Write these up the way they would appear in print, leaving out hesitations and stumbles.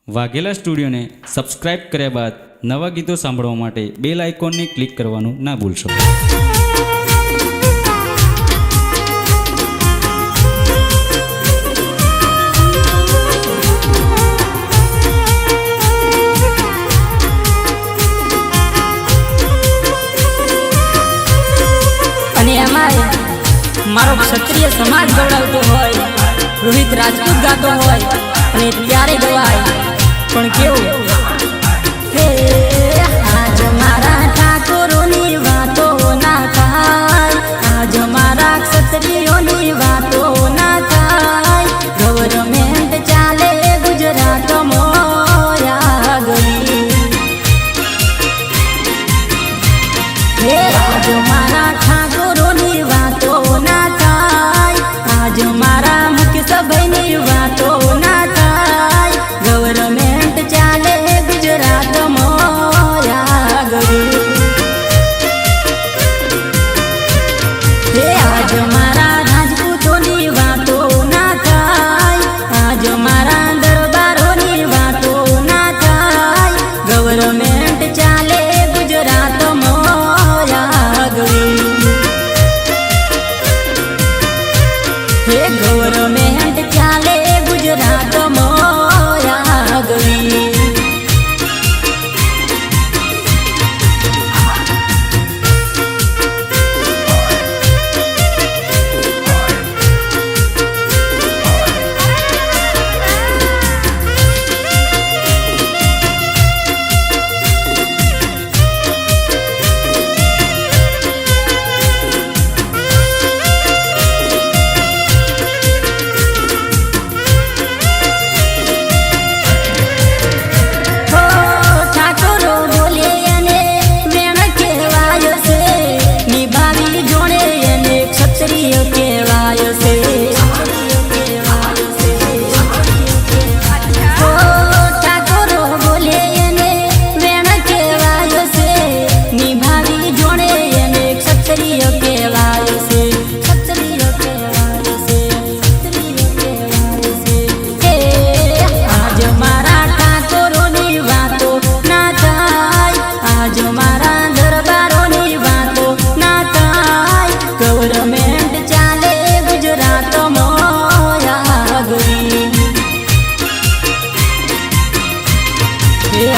Vaghela સ્ટુડિયોને subscribe કર્યા બાદ નવા ગીતો સાંભળવા માટે બેલ આઇકોનને ક્લિક કરવાનું ના ભૂલશો। मारो क्षत्रिय समाज गौरवतो होय, रोहित राजपूत गातो होय अने त्यारे गवाय पण केवुं हे आज मारा ठाकोरोनी वातो ना थाय, आज मारा क्षत्रियोनी वातो ना थाय। गवर्नमेंट चाले गुजरात मोया गई हे आज मारा ठाकोरोनी वातो ना थाय, आज मारा मुख्य सभानी वातो ना थाय। गवर्नमेंट चाले गुजरात मोया गई हे आज मारा राजपूतोनी वातो ना थाय, आज मारा दरबारोनी वातो ना थाय। गवर्नमेंट चाले गुजरात मोया गई हे गवर्नमेंट चाले गुजरात मोया गई।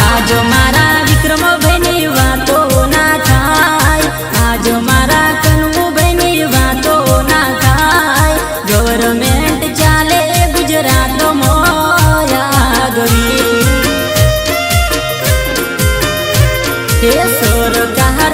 आज मारा विक्रम भाईनी वातो ना थाय, आज मारा कनू भाईनी वातो ना थाय। गवर्नमेंट चाले गुजरात मोया गई हे सरकार